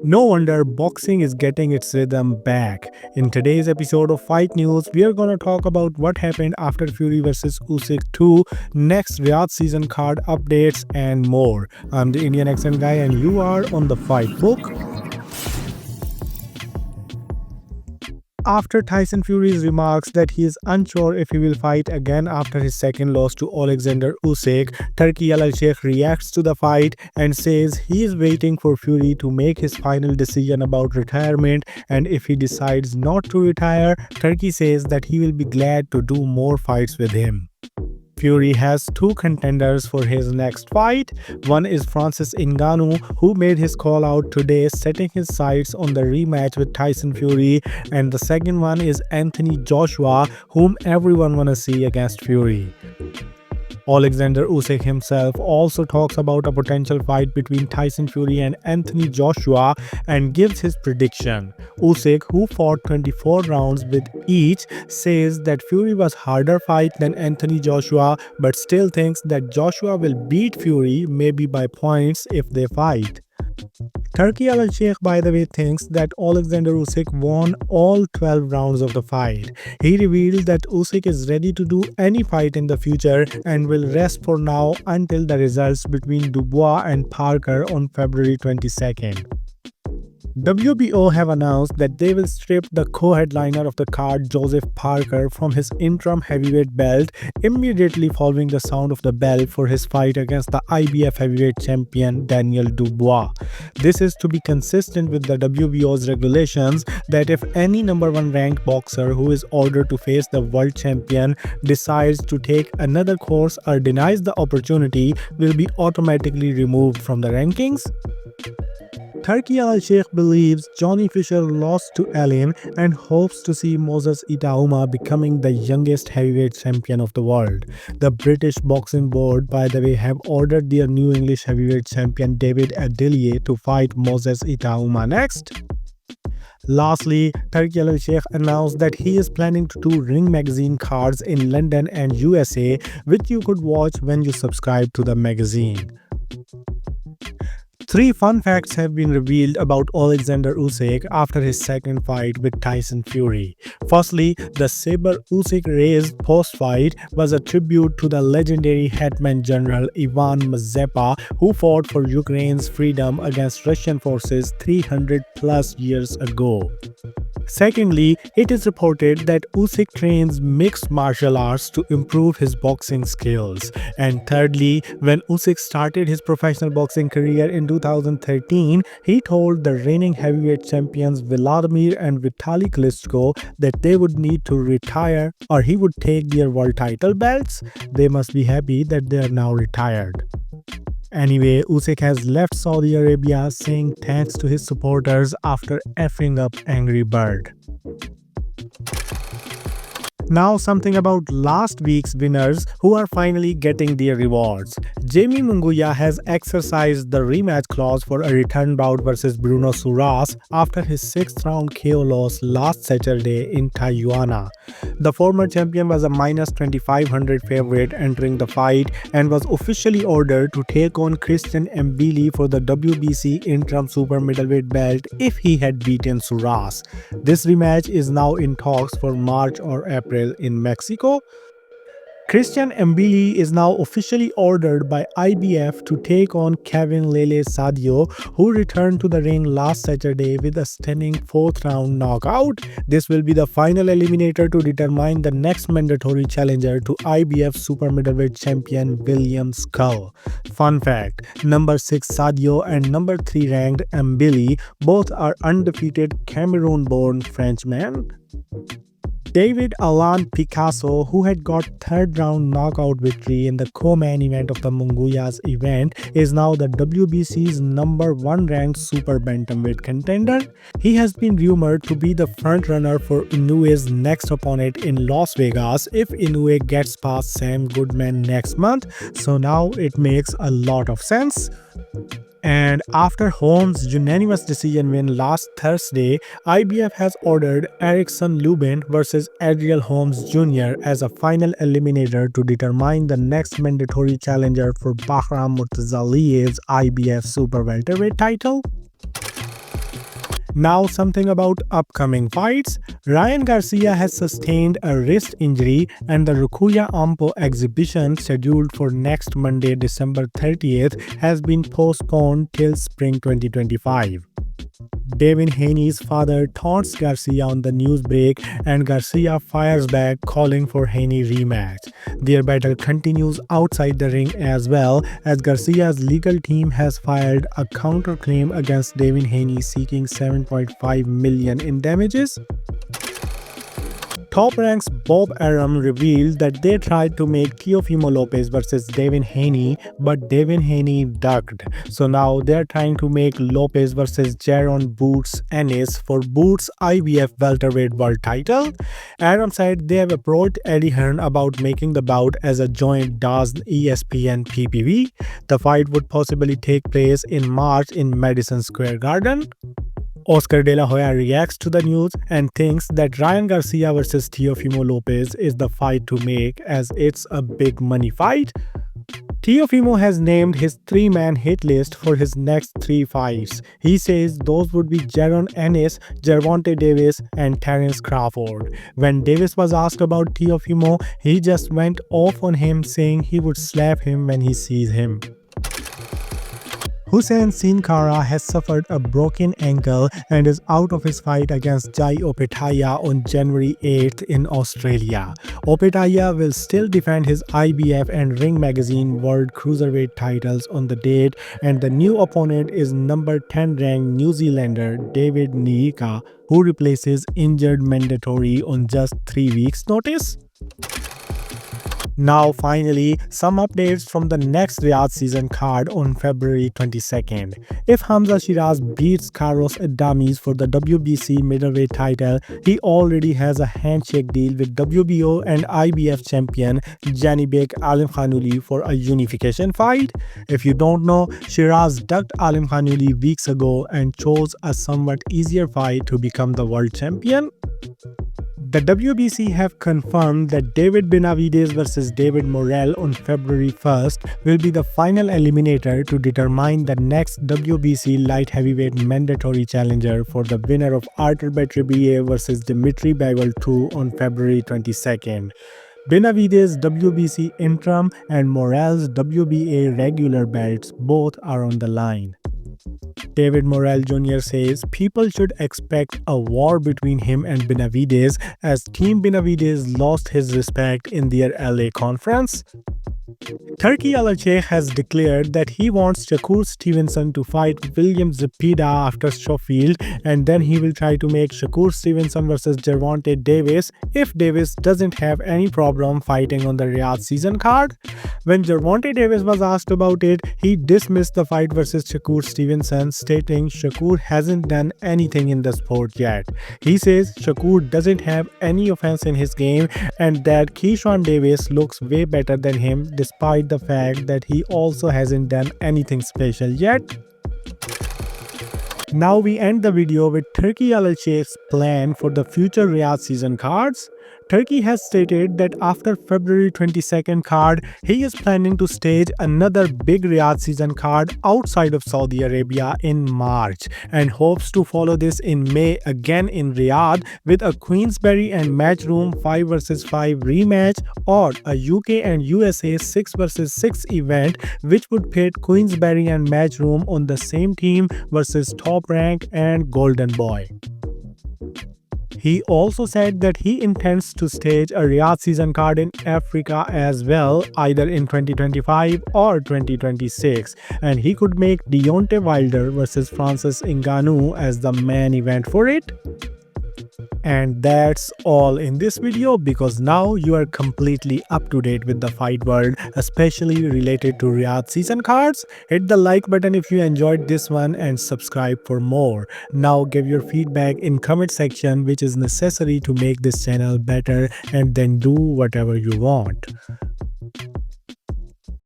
No wonder boxing is getting its rhythm back. In today's episode of Fight News, we are going to talk about what happened after Fury vs Usyk 2, next Riyadh season card updates, and more. I'm the Indian accent guy, and you are on the Fight Book. After Tyson Fury's remarks that he is unsure if he will fight again after his second loss to Oleksandr Usyk, Turki Al-Sheikh reacts to the fight and says he is waiting for Fury to make his final decision about retirement, and if he decides not to retire, Turki says that he will be glad to do more fights with him. Fury has two contenders for his next fight. One is Francis Ngannou, who made his call out today, setting his sights on the rematch with Tyson Fury, and the second one is Anthony Joshua, whom everyone wanna see against Fury. Oleksandr Usyk himself also talks about a potential fight between Tyson Fury and Anthony Joshua and gives his prediction. Usyk, who fought 24 rounds with each, says that Fury was harder fight than Anthony Joshua, but still thinks that Joshua will beat Fury, maybe by points, if they fight. Turki Al-Sheikh, by the way, thinks that Oleksandr Usyk won all 12 rounds of the fight. He revealed that Usyk is ready to do any fight in the future and will rest for now until the results between Dubois and Parker on February 22nd. WBO have announced that they will strip the co-headliner of the card, Joseph Parker, from his interim heavyweight belt immediately following the sound of the bell for his fight against the IBF heavyweight champion Daniel Dubois. This is to be consistent with the WBO's regulations that if any number 1 ranked boxer who is ordered to face the world champion decides to take another course or denies the opportunity, will be automatically removed from the rankings. Turki Al-Sheikh believes Johnny Fisher lost to Allen and hopes to see Moses Itauma becoming the youngest heavyweight champion of the world. The British Boxing Board, by the way, have ordered their new English heavyweight champion David Adelier to fight Moses Itauma next. Lastly, Turki Al-Sheikh announced that he is planning to do Ring magazine cards in London and USA, which you could watch when you subscribe to the magazine. 3 fun facts have been revealed about Oleksandr Usyk after his second fight with Tyson Fury. Firstly, the saber Usyk raised post-fight was a tribute to the legendary Hetman General Ivan Mazepa, who fought for Ukraine's freedom against Russian forces 300 plus years ago. Secondly, it is reported that Usyk trains mixed martial arts to improve his boxing skills. And thirdly, when Usyk started his professional boxing career in 2013, he told the reigning heavyweight champions Vladimir and Vitaly Klitschko that they would need to retire or he would take their world title belts. They must be happy that they are now retired. Anyway, Usyk has left Saudi Arabia saying thanks to his supporters after effing up Angry Bird. Now something about last week's winners who are finally getting their rewards. Jamie Munguia has exercised the rematch clause for a return bout versus Bruno Suras after his 6th round KO loss last Saturday in Tijuana. The former champion was a minus 2500 favorite entering the fight and was officially ordered to take on Christian Mbili for the WBC interim super middleweight belt if he had beaten Suras. This rematch is now in talks for March or April in Mexico. Christian Mbili is now officially ordered by IBF to take on Kevin Lele Sadio, who returned to the ring last Saturday with a stunning 4th round knockout. This will be the final eliminator to determine the next mandatory challenger to IBF super middleweight champion William Skull. Fun fact, number 6 Sadio and number 3 ranked Mbili both are undefeated Cameroon-born Frenchmen. David Alan Picasso, who had got 3rd round knockout victory in the co-main event of the Munguia's event, is now the WBC's number 1 ranked super bantamweight contender. He has been rumored to be the frontrunner for Inoue's next opponent in Las Vegas if Inoue gets past Sam Goodman next month, so now it makes a lot of sense. And after Holmes' unanimous decision win last Thursday, IBF has ordered Erickson Lubin versus Adriel Holmes Jr. as a final eliminator to determine the next mandatory challenger for Bahram Murtazaliyev's IBF Super Welterweight title. Now something about upcoming fights. Ryan Garcia has sustained a wrist injury and the Rukuya Ampo exhibition scheduled for next Monday, December 30th has been postponed till spring 2025. Davin Haney's father taunts Garcia on the news break and Garcia fires back calling for Haney rematch. Their battle continues outside the ring as well as Garcia's legal team has filed a counterclaim against Davin Haney seeking $7.5 million in damages. Top Rank's Bob Arum revealed that they tried to make Teofimo Lopez versus Davin Haney, but Davin Haney ducked. So now they're trying to make Lopez versus Jaron Boots Ennis for Boots' IBF welterweight world title. Arum said they have approached Eddie Hearn about making the bout as a joint DAZN ESPN PPV. The fight would possibly take place in March in Madison Square Garden. Oscar De La Hoya reacts to the news and thinks that Ryan Garcia versus Teofimo Lopez is the fight to make as it's a big money fight. Teofimo has named his 3-man hit list for his next 3 fights. He says those would be Jaron Ennis, Gervonta Davis, and Terence Crawford. When Davis was asked about Teofimo, he just went off on him saying he would slap him when he sees him. Hussein Sin Cara has suffered a broken ankle and is out of his fight against Jai Opetaia on January 8th in Australia. Opetaia will still defend his IBF and Ring Magazine World Cruiserweight titles on the date, and the new opponent is number 10 ranked New Zealander David Niika, who replaces injured Mandatory on just 3 weeks' notice. Now finally, some updates from the Next Riyadh Season card on February 22nd. If Hamza Shiraz beats Carlos Adames for the WBC middleweight title, he already has a handshake deal with WBO and IBF champion Janibek Alimkhanuly for a unification fight. If you don't know, Shiraz ducked Alimkhanuly weeks ago and chose a somewhat easier fight to become the world champion. The WBC have confirmed that David Benavidez versus David Morrell on February 1st will be the final eliminator to determine the next WBC light heavyweight mandatory challenger for the winner of Artur Beterbiev versus Dimitri Bivol 2 on February 22nd. Benavidez' WBC interim and Morrell's WBA regular belts both are on the line. David Morrell Jr. says people should expect a war between him and Benavidez as Team Benavidez lost his respect in their LA conference. Turki Al-Sheikh has declared that he wants Shakur Stevenson to fight William Zepeda after Sheffield, and then he will try to make Shakur Stevenson versus Gervonta Davis if Davis doesn't have any problem fighting on the Riyadh Season card. When Gervonta Davis was asked about it, he dismissed the fight versus Shakur Stevenson, stating Shakur hasn't done anything in the sport yet. He says Shakur doesn't have any offense in his game and that Keyshawn Davis looks way better than him despite the fact that he also hasn't done anything special yet. Now we end the video with Turki Al-Sheikh's plan for the future Riyadh Season cards. Turkey has stated that after February 22nd card, he is planning to stage another big Riyadh Season card outside of Saudi Arabia in March and hopes to follow this in May again in Riyadh with a Queensberry and Matchroom 5 vs 5 rematch or a UK and USA 6 vs 6 event which would pit Queensberry and Matchroom on the same team versus Top Rank and Golden Boy. He also said that he intends to stage a Riyadh Season card in Africa as well, either in 2025 or 2026, and he could make Deontay Wilder versus Francis Ngannou as the main event for it. And that's all in this video, because now you are completely up to date with the fight world, especially related to Riyadh Season cards. Hit the like button if you enjoyed this one and subscribe for more. Now give your feedback in comment section, which is necessary to make this channel better, and then do whatever you want.